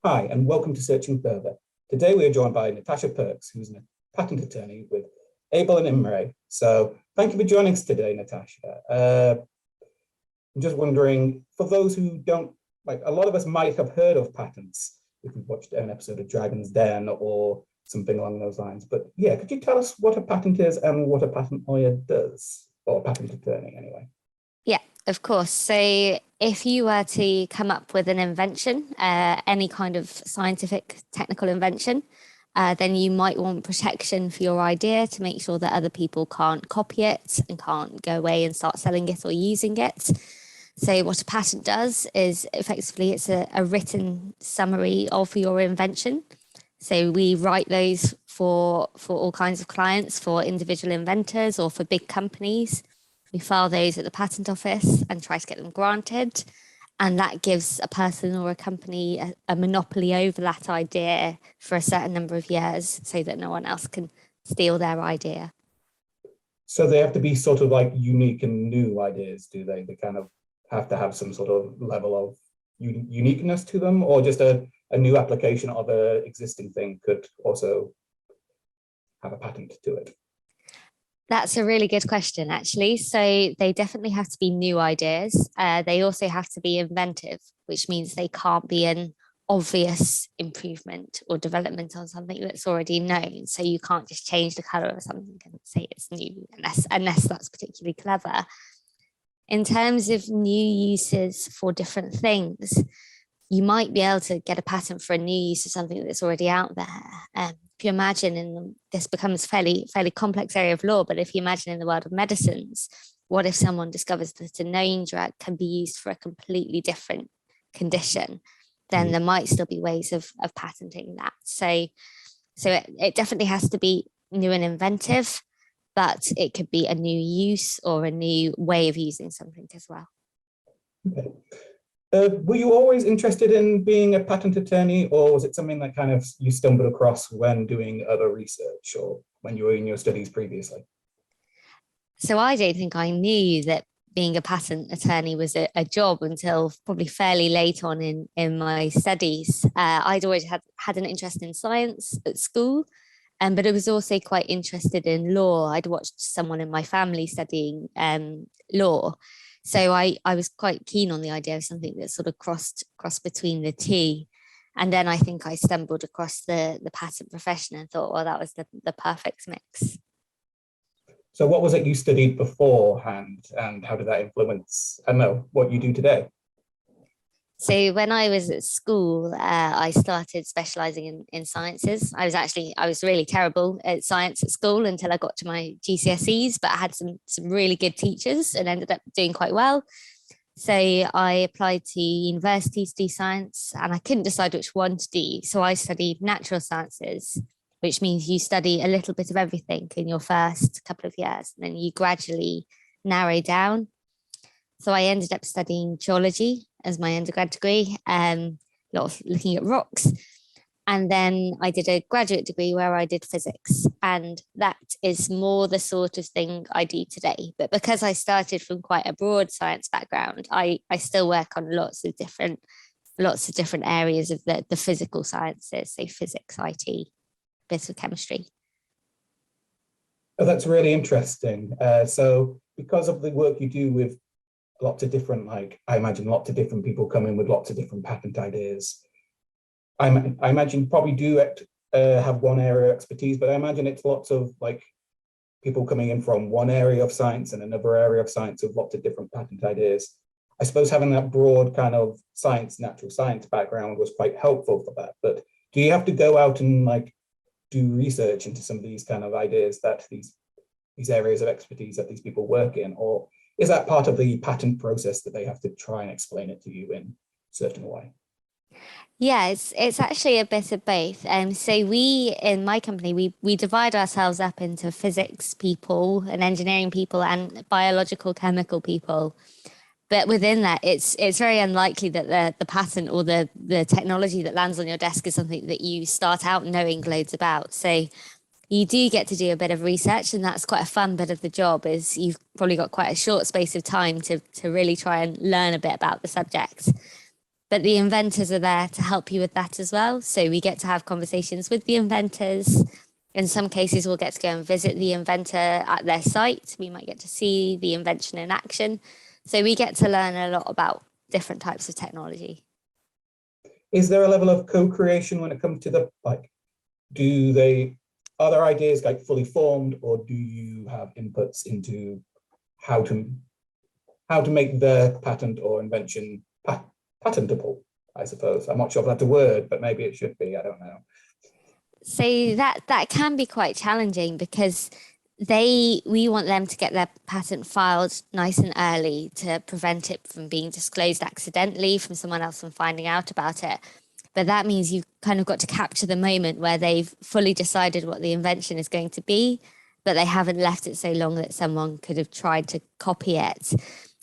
Hi, and welcome to Searching Further. Today we are joined by Natasha Perks, who's a patent attorney with Abel and Imre. So thank you for joining us today, Natasha. I'm just wondering, for those who don't, like a lot of us might have heard of patents if we've watched an episode of Dragon's Den or something along those lines. But yeah, could you tell us what a patent is and what a patent lawyer does, or a patent attorney anyway? Yeah, of course. So if you were to come up with an invention, any kind of scientific, technical invention, then you might want protection for your idea to make sure that other people can't copy it and can't go away and start selling it or using it. So what a patent does is effectively it's a written summary of your invention. So we write those for all kinds of clients, for individual inventors or for big companies. We file those at the patent office and try to get them granted. And that gives a person or a company a monopoly over that idea for a certain number of years so that no one else can steal their idea. So they have to be sort of like unique and new ideas, do they? They kind of have to have some sort of level of uniqueness to them, or just a new application of an existing thing could also have a patent to it? That's a really good question, actually. So they definitely have to be new ideas. They also have to be inventive, which means they can't be an obvious improvement or development on something that's already known. So you can't just change the color of something and say it's new unless that's particularly clever. In terms of new uses for different things, you might be able to get a patent for a new use of something that's already out there. If you imagine, this becomes fairly complex area of law, but if you imagine in the world of medicines, what if someone discovers that a known drug can be used for a completely different condition? Then there might still be ways of patenting that. So it definitely has to be new and inventive, but it could be a new use or a new way of using something as well. Okay. Were you always interested in being a patent attorney, or was it something that kind of you stumbled across when doing other research or when you were in your studies previously? So I don't think I knew that being a patent attorney was a job until probably fairly late on in my studies. I'd always had an interest in science at school, but I was also quite interested in law. I'd watched someone in my family studying law. So I was quite keen on the idea of something that sort of crossed between the two. And then I think I stumbled across the patent profession and thought, well, that was the perfect mix. So what was it you studied beforehand, and how did that influence, I don't know, what you do today? So when I was at school, I started specialising in sciences. I was really terrible at science at school until I got to my GCSEs, but I had some really good teachers and ended up doing quite well. So I applied to university to do science, and I couldn't decide which one to do. So I studied natural sciences, which means you study a little bit of everything in your first couple of years, and then you gradually narrow down. So I ended up studying geology as my undergrad degree, a lot of looking at rocks. And then I did a graduate degree where I did physics. And that is more the sort of thing I do today. But because I started from quite a broad science background, I still work on lots of different areas of the physical sciences, so physics, IT, bits of chemistry. Oh, that's really interesting. So because of the work you do with lots of different, like, I imagine lots of different people come in with lots of different patent ideas. I imagine you probably do have one area of expertise, but I imagine it's lots of like people coming in from one area of science and another area of science with lots of different patent ideas. I suppose having that broad kind of natural science background was quite helpful for that. But do you have to go out and like do research into some of these kind of ideas that these areas of expertise that these people work in, or is that part of the patent process that they have to try and explain it to you in a certain way? Yeah, it's actually a bit of both. So we in my company we divide ourselves up into physics people and engineering people and biological chemical people. But within that, it's very unlikely that the patent or the technology that lands on your desk is something that you start out knowing loads about. So you do get to do a bit of research, and that's quite a fun bit of the job. Is you've probably got quite a short space of time to really try and learn a bit about the subject. but the inventors are there to help you with that as well. So we get to have conversations with the inventors. In some cases, we'll get to go and visit the inventor at their site. We might get to see the invention in action. So we get to learn a lot about different types of technology. Is there a level of co-creation when it comes to the, like, are their ideas like fully formed, or do you have inputs into how to make their patent or invention patentable, I suppose? I'm not sure if that's a word, but maybe it should be, I don't know. So that can be quite challenging because we want them to get their patent filed nice and early to prevent it from being disclosed accidentally, from someone else from finding out about it. But that means you've kind of got to capture the moment where they've fully decided what the invention is going to be, but they haven't left it so long that someone could have tried to copy it.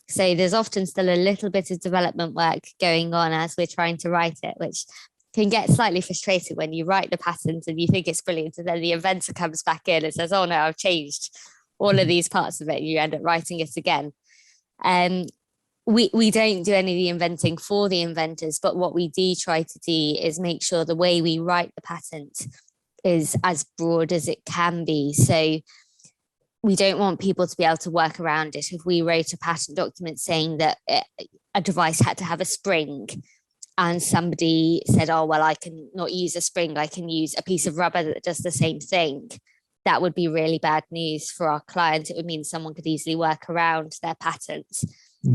So there's often still a little bit of development work going on as we're trying to write it, which can get slightly frustrating when you write the patent and you think it's brilliant, and then the inventor comes back in and says, oh no, I've changed all of these parts of it, and you end up writing it again. We don't do any of the inventing for the inventors, but what we do try to do is make sure the way we write the patent is as broad as it can be. So we don't want people to be able to work around it. If we wrote a patent document saying that a device had to have a spring, and somebody said, oh, well, I can not use a spring, I can use a piece of rubber that does the same thing, that would be really bad news for our client. It would mean someone could easily work around their patent.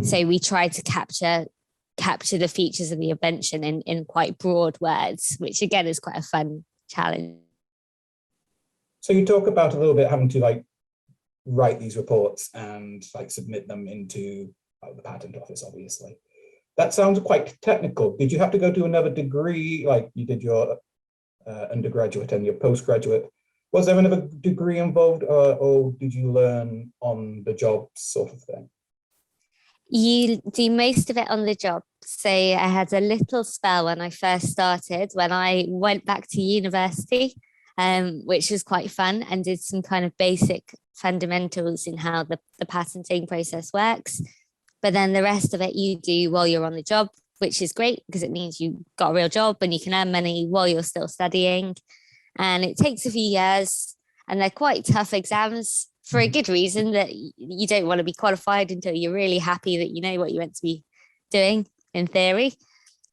So we try to capture the features of the invention in quite broad words, which again is quite a fun challenge. So you talk about a little bit having to like write these reports and like submit them into the patent office, obviously. That sounds quite technical. Did you have to go to another degree, like you did your undergraduate and your postgraduate? Was there another degree involved, or did you learn on the job sort of thing? You do most of it on the job. So I had a little spell when I first started, when I went back to university, which was quite fun, and did some kind of basic fundamentals in how the patenting process works. But then the rest of it you do while you're on the job, which is great because it means you got a real job and you can earn money while you're still studying. And it takes a few years, and they're quite tough exams for a good reason, that you don't want to be qualified until you're really happy that you know what you're meant to be doing in theory.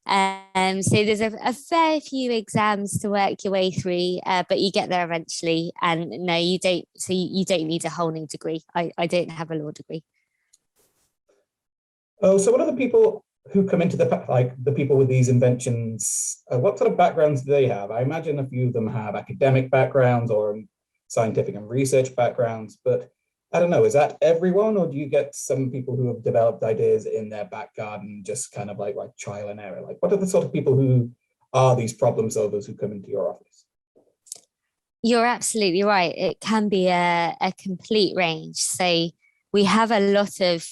So there's a fair few exams to work your way through, but you get there eventually. And no, you don't. So you don't need a whole new degree. I don't have a law degree. Oh, so what are the people who come into the people with these inventions? What sort of backgrounds do they have? I imagine a few of them have academic backgrounds or scientific and research backgrounds, but I don't know, is that everyone, or do you get some people who have developed ideas in their back garden, just kind of like trial and error? Like, what are the sort of people who are these problem solvers who come into your office? You're absolutely right. It can be a complete range. So we have a lot of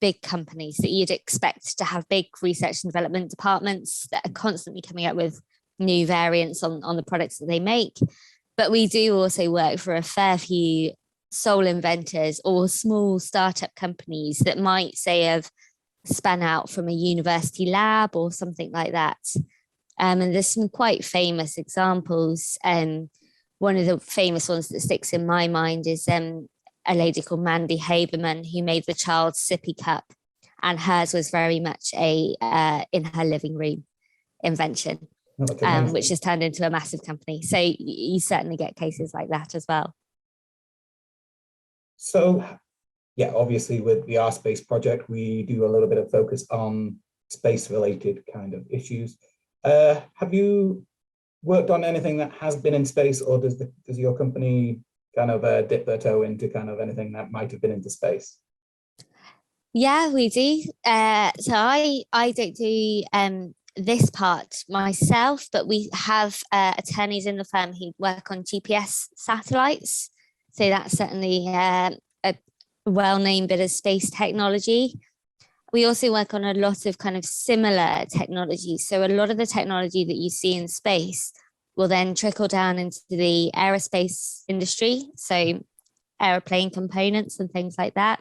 big companies that you'd expect to have big research and development departments that are constantly coming up with new variants on the products that they make. But we do also work for a fair few sole inventors or small startup companies that might say have spun out from a university lab or something like that. And there's some quite famous examples. One of the famous ones that sticks in my mind is a lady called Mandy Haberman, who made the child's sippy cup, and hers was very much a in her living room invention. Which has turned into a massive company. So you certainly get cases like that as well. So yeah, obviously with the Our Space project, we do a little bit of focus on space-related kind of issues. Have you worked on anything that has been in space, or does your company kind of dip their toe into kind of anything that might have been into space? Yeah, we do. So I don't do this part myself, but we have attorneys in the firm who work on GPS satellites. So that's certainly a well-known bit of space technology. We also work on a lot of kind of similar technology. So a lot of the technology that you see in space will then trickle down into the aerospace industry. So airplane components and things like that.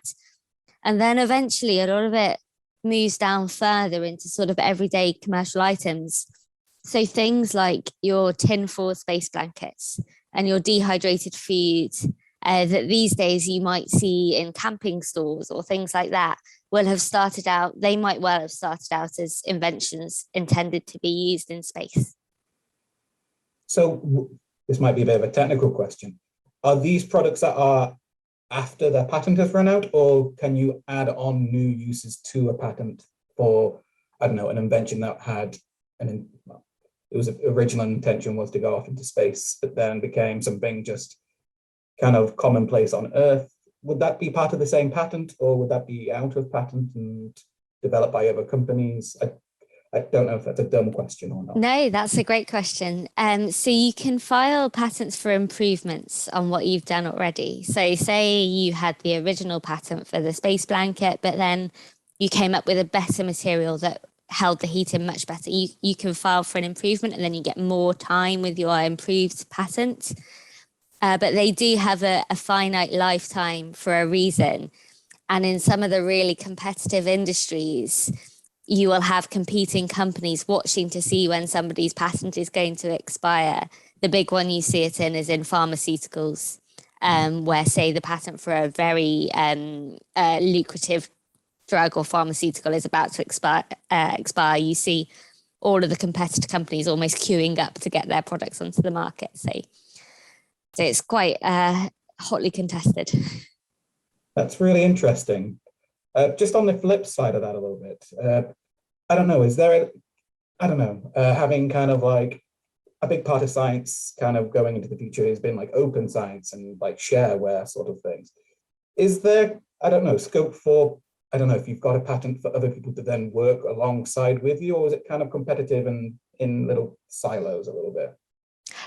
And then eventually a lot of it moves down further into sort of everyday commercial items. So things like your tinfoil space blankets and your dehydrated food that these days you might see in camping stores or things like that will have started out, they might well have started out as inventions intended to be used in space. So this might be a bit of a technical question. Are these products that are after their patent has run out, or can you add on new uses to a patent for, I don't know, an invention that had well, it was original intention was to go off into space, but then became something just kind of commonplace on Earth? Would that be part of the same patent, or would that be out of patent and developed by other companies? I don't know if that's a dumb question or not. No, that's a great question. So you can file patents for improvements on what you've done already. So say you had the original patent for the space blanket, but then you came up with a better material that held the heat in much better. You can file for an improvement and then you get more time with your improved patent. But they do have a finite lifetime for a reason. And in some of the really competitive industries, you will have competing companies watching to see when somebody's patent is going to expire. The big one you see it in is in pharmaceuticals, where, say, the patent for a very lucrative drug or pharmaceutical is about to expire. You see all of the competitor companies almost queuing up to get their products onto the market. So it's quite hotly contested. That's really interesting. Just on the flip side of that a little bit, I don't know, is there, I don't know, having kind of like a big part of science kind of going into the future has been like open science and like shareware sort of things. Is there, I don't know, scope for, I don't know if you've got a patent for other people to then work alongside with you, or is it kind of competitive and in little silos a little bit?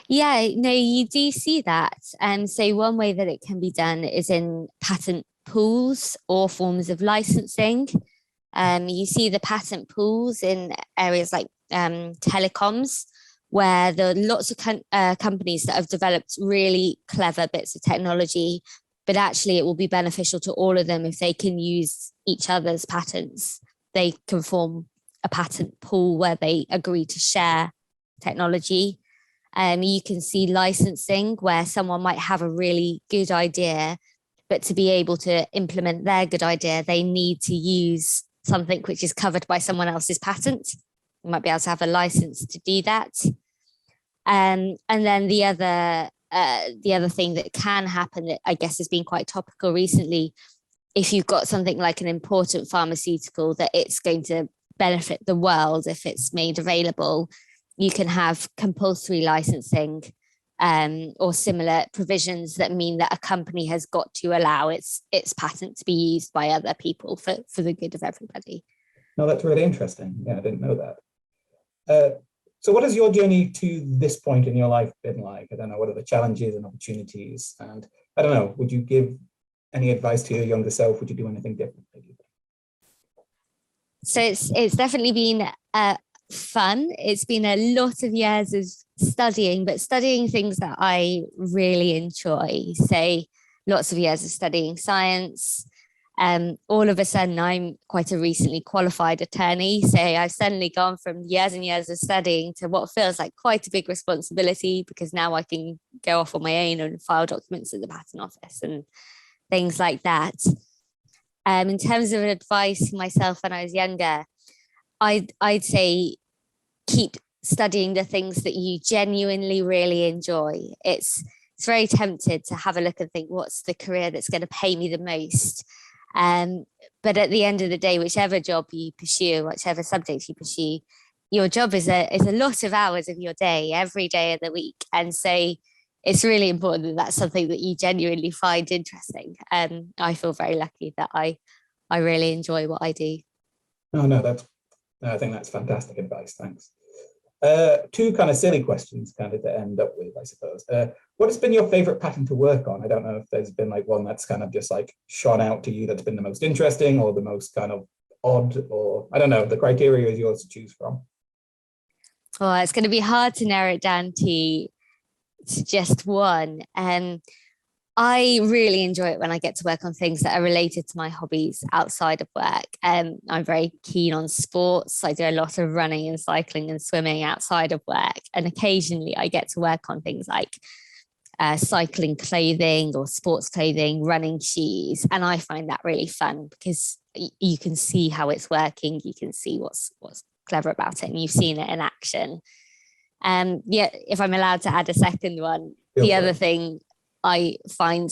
Yeah, no, you do see that. So one way that it can be done is in patent pools or forms of licensing. You see the patent pools in areas like telecoms, where there are lots of companies that have developed really clever bits of technology, but actually it will be beneficial to all of them if they can use each other's patents. They can form a patent pool where they agree to share technology. You can see licensing where someone might have a really good idea, but to be able to implement their good idea, they need to use something which is covered by someone else's patent. You might be able to have a license to do that. And then the other thing that can happen that I guess has been quite topical recently, if you've got something like an important pharmaceutical that it's going to benefit the world if it's made available, you can have compulsory licensing or similar provisions that mean that a company has got to allow its patent to be used by other people for the good of everybody. No, that's really interesting. Yeah, I didn't know that. So what has your journey to this point in your life been like? I don't know, what are the challenges and opportunities? And I don't know, would you give any advice to your younger self? Would you do anything differently? So it's definitely been fun. It's been a lot of years of studying, but studying things that I really enjoy. So lots of years of studying science. All of a sudden, I'm quite a recently qualified attorney. So I've suddenly gone from years and years of studying to what feels like quite a big responsibility, because now I can go off on my own and file documents at the patent office and things like that. In terms of advice to myself when I was younger, I'd say keep studying the things that you genuinely really enjoy. It's very tempted to have a look and think, what's the career that's going to pay me the most? But at the end of the day, whichever job you pursue, whichever subject you pursue, your job is a lot of hours of your day, every day of the week. And so it's really important that that's something that you genuinely find interesting. I feel very lucky that I really enjoy what I do. Oh, no, I think that's fantastic advice. Thanks. Two kind of silly questions kind of to end up with, I suppose. What has been your favorite patent to work on? I don't know if there's been like one that's kind of just like shone out to you that's been the most interesting or the most kind of odd, or I don't know, the criteria is yours to choose from. Oh, it's going to be hard to narrow it down to just one. I really enjoy it when I get to work on things that are related to my hobbies outside of work. I'm very keen on sports. I do a lot of running and cycling and swimming outside of work. And occasionally I get to work on things like cycling clothing or sports clothing, running shoes. And I find that really fun because you can see how it's working. You can see what's clever about it, and you've seen it in action. Yeah, if I'm allowed to add a second one, the other thing I find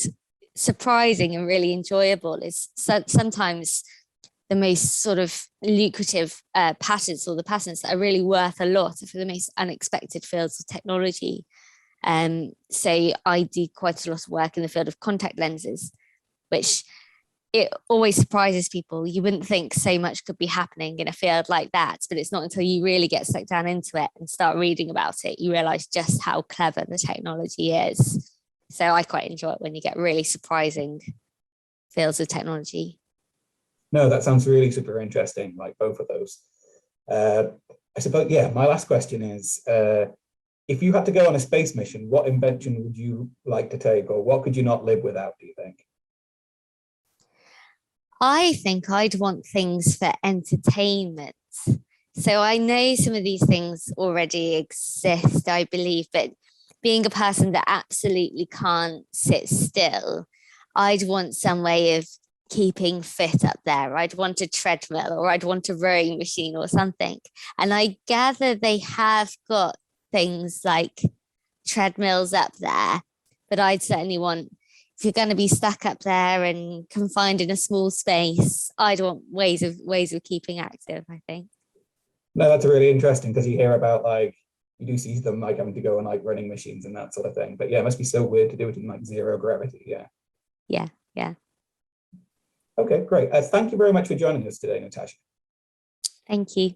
surprising and really enjoyable is sometimes the most sort of lucrative patents, or the patents that are really worth a lot, are for the most unexpected fields of technology. So I do quite a lot of work in the field of contact lenses, which it always surprises people. You wouldn't think so much could be happening in a field like that, but it's not until you really get stuck down into it and start reading about it, you realize just how clever the technology is. So I quite enjoy it when you get really surprising fields of technology. No, that sounds really super interesting, like both of those. I suppose, yeah, my last question is, if you had to go on a space mission, what invention would you like to take, or what could you not live without, do you think? I think I'd want things for entertainment. So I know some of these things already exist, I believe, but being a person that absolutely can't sit still, I'd want some way of keeping fit up there. I'd want a treadmill, or I'd want a rowing machine or something. And I gather they have got things like treadmills up there, but I'd certainly want, if you're going to be stuck up there and confined in a small space, I'd want ways of keeping active, I think. No, that's really interesting, because you hear about, like, you do see them like having to go on like running machines and that sort of thing. But yeah, it must be so weird to do it in like zero gravity. Yeah. Yeah. Okay, great. Thank you very much for joining us today, Natasha. Thank you.